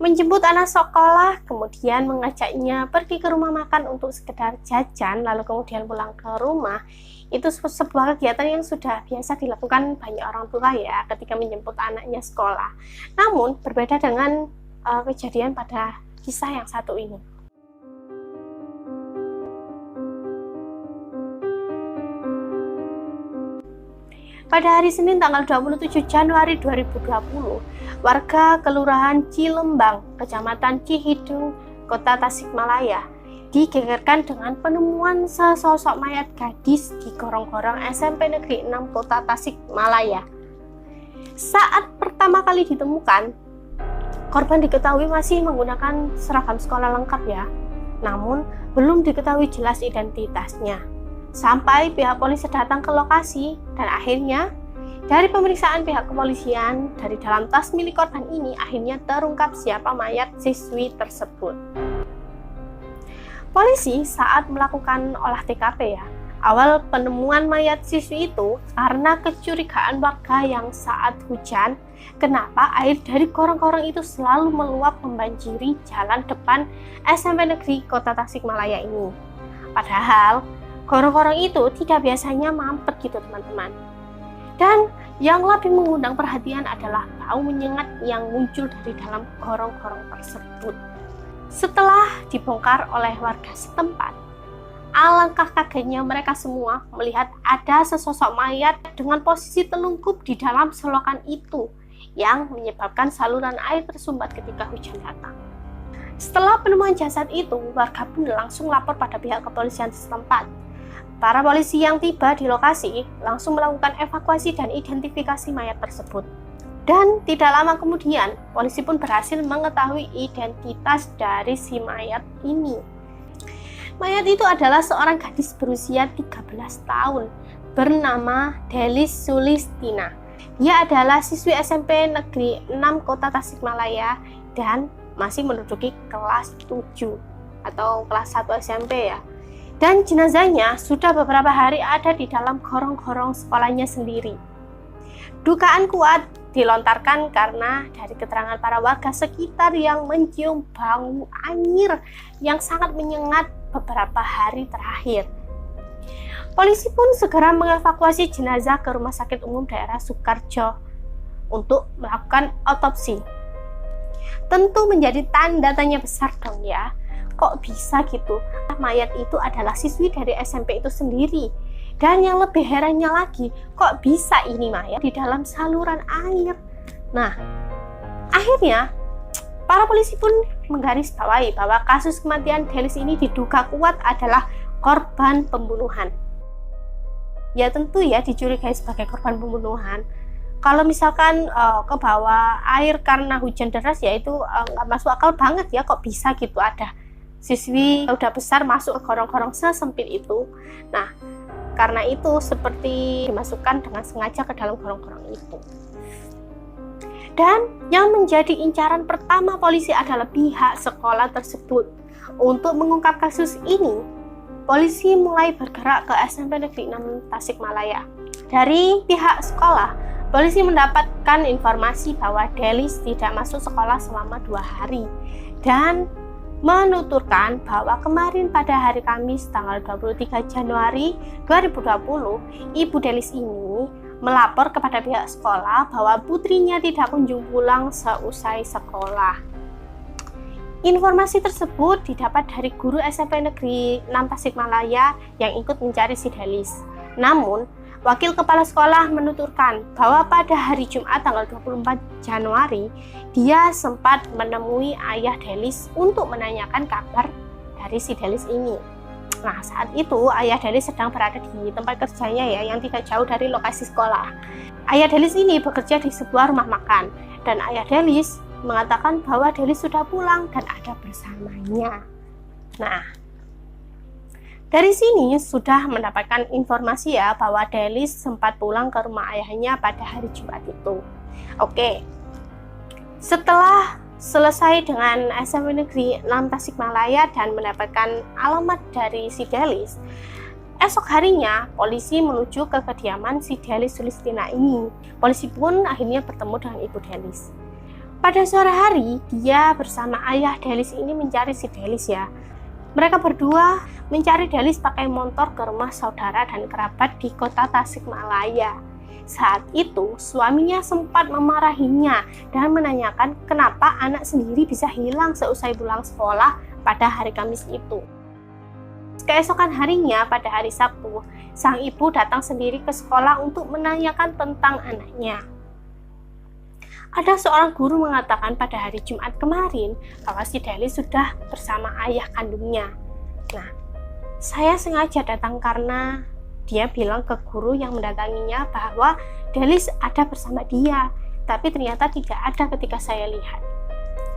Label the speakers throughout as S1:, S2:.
S1: menjemput anak sekolah, kemudian mengajaknya pergi ke rumah makan untuk sekedar jajan, lalu kemudian pulang ke rumah. Itu sebuah kegiatan yang sudah biasa dilakukan banyak orang tua ya ketika menjemput anaknya sekolah. Namun berbeda dengan kejadian pada kisah yang satu ini. Pada hari Senin tanggal 27 Januari 2020, warga Kelurahan Cilembang, Kecamatan Cihidung, Kota Tasikmalaya, digegerkan dengan penemuan sesosok mayat gadis di gorong-gorong SMP Negeri 6 Kota Tasikmalaya. Saat pertama kali ditemukan, korban diketahui masih menggunakan seragam sekolah lengkap ya, namun belum diketahui jelas identitasnya. Sampai pihak polisi datang ke lokasi dan akhirnya dari pemeriksaan pihak kepolisian dari dalam tas milik korban ini akhirnya terungkap siapa mayat siswi tersebut. Polisi saat melakukan olah TKP ya, awal penemuan mayat siswi itu karena kecurigaan warga yang saat hujan, kenapa air dari gorong-gorong itu selalu meluap membanjiri jalan depan SMP Negeri Kota Tasikmalaya ini. Padahal gorong-gorong itu tidak biasanya mampet gitu teman-teman. Dan yang lebih mengundang perhatian adalah bau menyengat yang muncul dari dalam gorong-gorong tersebut. Setelah dibongkar oleh warga setempat, alangkah kagetnya mereka semua melihat ada sesosok mayat dengan posisi telungkup di dalam selokan itu yang menyebabkan saluran air tersumbat ketika hujan datang. Setelah penemuan jasad itu, warga pun langsung lapor pada pihak kepolisian setempat. Para polisi yang tiba di lokasi langsung melakukan evakuasi dan identifikasi mayat tersebut. Dan tidak lama kemudian, polisi pun berhasil mengetahui identitas dari si mayat ini. Mayat itu adalah seorang gadis berusia 13 tahun bernama Delis Sulistina. Dia adalah siswi SMP Negeri 6 Kota Tasikmalaya dan masih menduduki kelas 7 atau kelas 1 SMP ya. Dan jenazahnya sudah beberapa hari ada di dalam gorong-gorong sekolahnya sendiri. Dugaan kuat dilontarkan karena dari keterangan para warga sekitar yang mencium bau anyir yang sangat menyengat beberapa hari terakhir. Polisi pun segera mengevakuasi jenazah ke Rumah Sakit Umum Daerah Sukoharjo untuk melakukan otopsi. Tentu menjadi tanda tanya besar dong ya. Kok bisa gitu? Mayat itu adalah siswi dari SMP itu sendiri. Dan yang lebih herannya lagi, kok bisa ini mayat di dalam saluran air? Nah, akhirnya para polisi pun menggarisbawahi bahwa kasus kematian Delis ini diduga kuat adalah korban pembunuhan. Ya tentu ya dicurigai sebagai korban pembunuhan. Kalau misalkan ke bawah air karena hujan deras ya itu nggak masuk akal banget ya, kok bisa gitu ada siswi udah besar masuk ke gorong-gorong sesempit itu. Nah, karena itu seperti dimasukkan dengan sengaja ke dalam gorong-gorong itu. Dan yang menjadi incaran pertama polisi adalah pihak sekolah tersebut. Untuk mengungkap kasus ini, polisi mulai bergerak ke SMP Negeri 6 Tasikmalaya. Dari pihak sekolah, polisi mendapatkan informasi bahwa Delis tidak masuk sekolah selama 2 hari dan menuturkan bahwa kemarin pada hari Kamis tanggal 23 Januari 2020, Ibu Delis ini melapor kepada pihak sekolah bahwa putrinya tidak kunjung pulang seusai sekolah. Informasi tersebut didapat dari guru SMP Negeri 6 Tasikmalaya yang ikut mencari si Delis. Namun, wakil kepala sekolah menuturkan bahwa pada hari Jumat tanggal 24 Januari, dia sempat menemui ayah Delis untuk menanyakan kabar dari si Delis ini. Nah, saat itu ayah Delis sedang berada di tempat kerjanya ya, yang tidak jauh dari lokasi sekolah. Ayah Delis ini bekerja di sebuah rumah makan, dan ayah Delis mengatakan bahwa Delis sudah pulang dan ada bersamanya. Nah, dari sini sudah mendapatkan informasi ya bahwa Delis sempat pulang ke rumah ayahnya pada hari Jumat itu. Oke, setelah selesai dengan SMP Negeri 6 Tasikmalaya dan mendapatkan alamat dari si Delis, esok harinya polisi menuju ke kediaman si Delis Sulistina ini. Polisi pun akhirnya bertemu dengan Ibu Delis. Pada sore hari, dia bersama ayah Delis ini mencari si Delis ya. Mereka berdua mencari Delis pakai motor ke rumah saudara dan kerabat di kota Tasikmalaya. Saat itu, suaminya sempat memarahinya dan menanyakan kenapa anak sendiri bisa hilang seusai pulang sekolah pada hari Kamis itu. Keesokan harinya, pada hari Sabtu, sang ibu datang sendiri ke sekolah untuk menanyakan tentang anaknya. Ada seorang guru mengatakan pada hari Jumat kemarin bahwa si Delis sudah bersama ayah kandungnya. Nah, saya sengaja datang karena dia bilang ke guru yang mendatanginya bahwa Delis ada bersama dia, tapi ternyata tidak ada ketika saya lihat,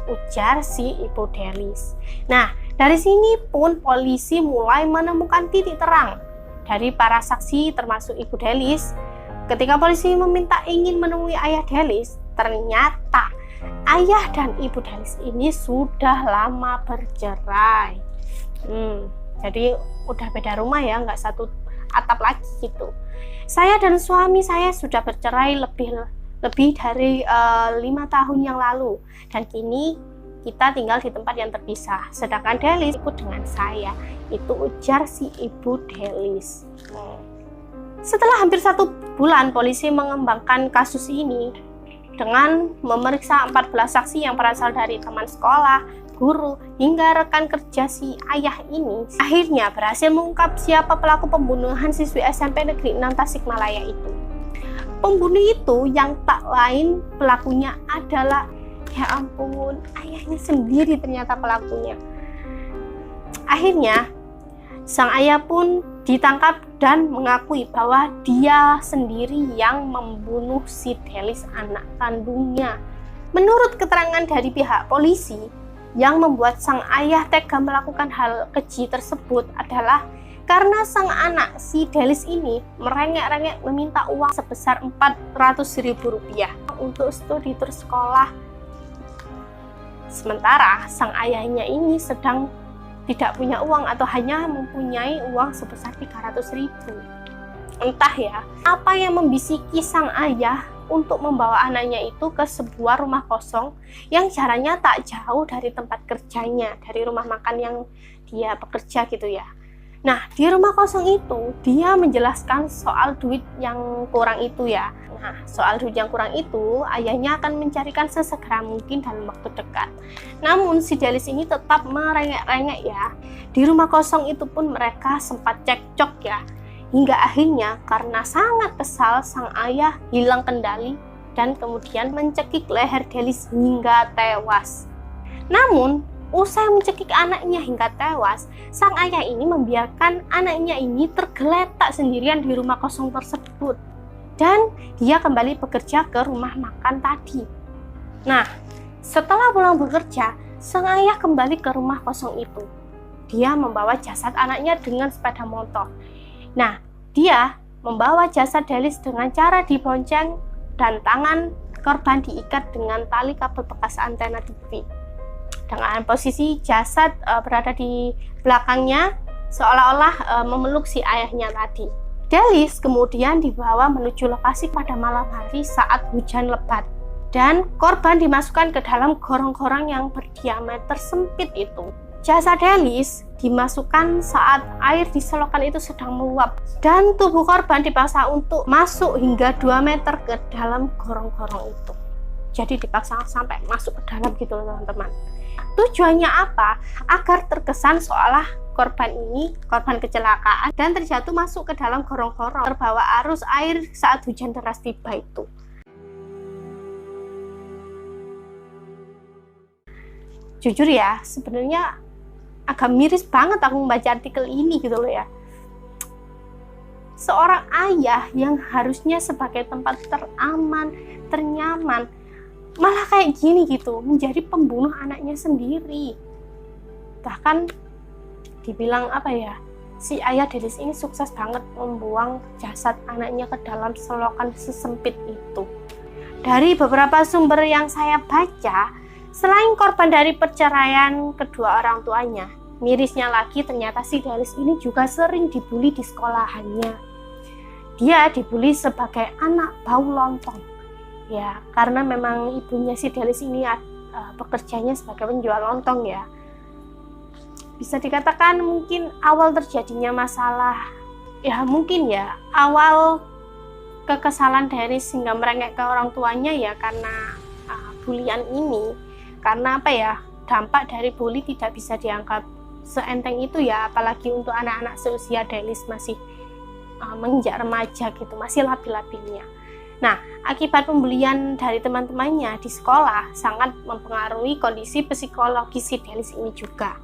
S1: ujar si ibu Delis. Nah, dari sini pun polisi mulai menemukan titik terang dari para saksi termasuk ibu Delis. Ketika polisi meminta ingin menemui ayah Delis, ternyata ayah dan ibu Delis ini sudah lama bercerai. Jadi udah beda rumah ya, nggak satu atap lagi gitu. Saya dan suami saya sudah bercerai lebih dari 5 tahun yang lalu, dan kini kita tinggal di tempat yang terpisah. Sedangkan Delis ikut dengan saya, itu ujar si ibu Delis. Setelah hampir 1 bulan polisi mengembangkan kasus ini dengan memeriksa 14 saksi yang berasal dari teman sekolah, guru, hingga rekan kerja si ayah ini, akhirnya berhasil mengungkap siapa pelaku pembunuhan siswi SMP Negeri 6 Tasikmalaya itu. Pembunuh itu yang tak lain pelakunya adalah, ya ampun, ayahnya sendiri ternyata pelakunya. Akhirnya sang ayah pun ditangkap dan mengakui bahwa dia sendiri yang membunuh si Delis, anak kandungnya. Menurut keterangan dari pihak polisi, yang membuat sang ayah tega melakukan hal keji tersebut adalah karena sang anak si Delis ini merengek-rengek meminta uang sebesar Rp400.000 untuk studi tur sekolah. Sementara sang ayahnya ini sedang tidak punya uang atau hanya mempunyai uang sebesar 300.000. Entah ya, apa yang membisiki sang ayah untuk membawa anaknya itu ke sebuah rumah kosong yang jaraknya tak jauh dari tempat kerjanya, dari rumah makan yang dia bekerja gitu ya. Nah, di rumah kosong itu dia menjelaskan soal duit yang kurang itu ya. Nah, soal duit yang kurang itu ayahnya akan mencarikan sesegera mungkin dalam waktu dekat. Namun si Delis ini tetap merengek-rengek ya. Di rumah kosong itu pun mereka sempat cekcok ya. Hingga akhirnya karena sangat kesal, sang ayah hilang kendali dan kemudian mencekik leher Delis hingga tewas. Namun usai mencekik anaknya hingga tewas, sang ayah ini membiarkan anaknya ini tergeletak sendirian di rumah kosong tersebut. Dan dia kembali bekerja ke rumah makan tadi. Nah, setelah pulang bekerja, sang ayah kembali ke rumah kosong itu. Dia membawa jasad anaknya dengan sepeda motor. Nah, dia membawa jasad Delis dengan cara dibonceng dan tangan korban diikat dengan tali kabel bekas antena TV. Dengan posisi jasad berada di belakangnya, seolah-olah memeluk si ayahnya tadi. Delis kemudian dibawa menuju lokasi pada malam hari saat hujan lebat, dan korban dimasukkan ke dalam gorong-gorong yang berdiameter sempit itu. Jasad Delis dimasukkan saat air di selokan itu sedang meluap, dan tubuh korban dipaksa untuk masuk hingga 2 meter ke dalam gorong-gorong itu. Jadi dipaksa sampai masuk ke dalam gitu loh teman-teman. Tujuannya apa? Agar terkesan seolah korban ini korban kecelakaan dan terjatuh masuk ke dalam gorong-gorong terbawa arus air saat hujan deras tiba itu. Jujur ya, sebenarnya agak miris banget aku membaca artikel ini gitu loh ya. Seorang ayah yang harusnya sebagai tempat teraman, ternyaman, malah kayak gini gitu, menjadi pembunuh anaknya sendiri. Bahkan dibilang apa ya, si ayah Delis ini sukses banget membuang jasad anaknya ke dalam selokan sesempit itu. Dari beberapa sumber yang saya baca, selain korban dari perceraian kedua orang tuanya, mirisnya lagi ternyata si Delis ini juga sering dibully di sekolahannya. Dia dibully sebagai anak bau lontong. Ya, karena memang ibunya si Delis ini bekerjanya sebagai penjual lontong ya. Bisa dikatakan mungkin awal terjadinya masalah, ya mungkin ya, awal kekesalan Delis sehingga merengek ke orang tuanya ya karena bulian ini. Karena apa ya, dampak dari bully tidak bisa dianggap seenteng itu ya, apalagi untuk anak-anak seusia Delis masih menginjak remaja gitu, masih labil-labilnya. Nah, akibat pembulian dari teman-temannya di sekolah sangat mempengaruhi kondisi psikologis si Delis ini juga.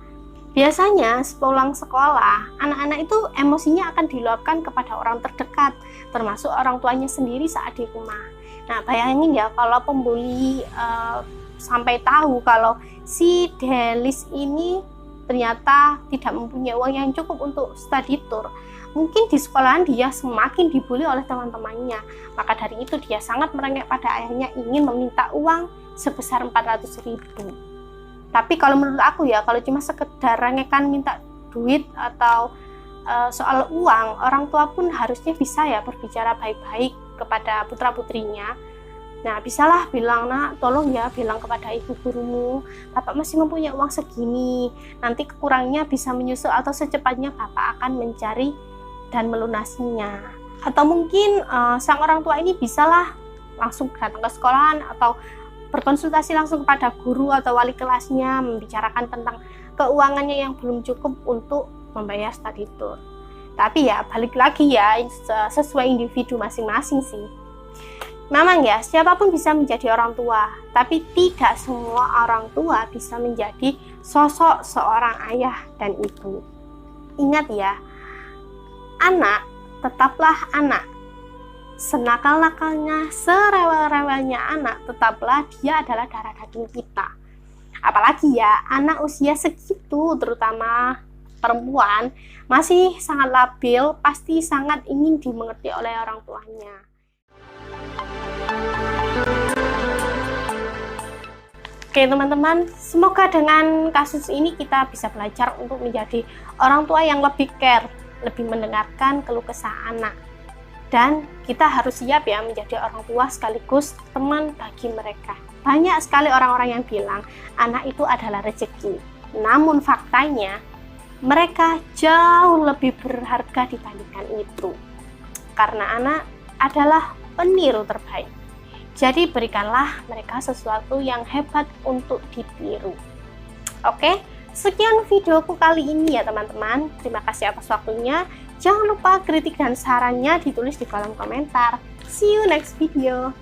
S1: Biasanya sepulang sekolah, anak-anak itu emosinya akan diluapkan kepada orang terdekat, termasuk orang tuanya sendiri saat di rumah. Nah, bayangin ya kalau pembuli sampai tahu kalau si Delis ini ternyata tidak mempunyai uang yang cukup untuk study tour. Mungkin di sekolahan dia semakin dibully oleh teman-temannya. Maka dari itu dia sangat merengek pada ayahnya, ingin meminta uang sebesar 400.000. Tapi kalau menurut aku ya, kalau cuma sekedar rengekan minta duit atau soal uang, orang tua pun harusnya bisa ya berbicara baik-baik kepada putra-putrinya. Nah, bisalah bilang, nak, tolong ya bilang kepada ibu gurumu, bapak masih mempunyai uang segini, nanti kekurangnya bisa menyusul atau secepatnya bapak akan mencari dan melunasinya. Atau mungkin sang orang tua ini bisalah langsung datang ke sekolahan atau berkonsultasi langsung kepada guru atau wali kelasnya, membicarakan tentang keuangannya yang belum cukup untuk membayar study tour. Tapi ya balik lagi ya, sesuai individu masing-masing sih. Memang ya, siapapun bisa menjadi orang tua, tapi tidak semua orang tua bisa menjadi sosok seorang ayah dan ibu. Ingat ya, anak tetaplah anak. Senakal-nakalnya, serewel-rewelnya anak, tetaplah dia adalah darah daging kita. Apalagi ya, anak usia segitu, terutama perempuan, masih sangat labil, pasti sangat ingin dimengerti oleh orang tuanya. Oke teman-teman, semoga dengan kasus ini kita bisa belajar untuk menjadi orang tua yang lebih care, lebih mendengarkan keluh kesah anak. Dan kita harus siap ya menjadi orang tua sekaligus teman bagi mereka. Banyak sekali orang-orang yang bilang anak itu adalah rezeki. Namun faktanya mereka jauh lebih berharga dibandingkan itu. Karena anak adalah peniru terbaik. Jadi berikanlah mereka sesuatu yang hebat untuk ditiru. Oke, sekian videoku kali ini ya teman-teman. Terima kasih atas waktunya. Jangan lupa kritik dan sarannya ditulis di kolom komentar. See you next video.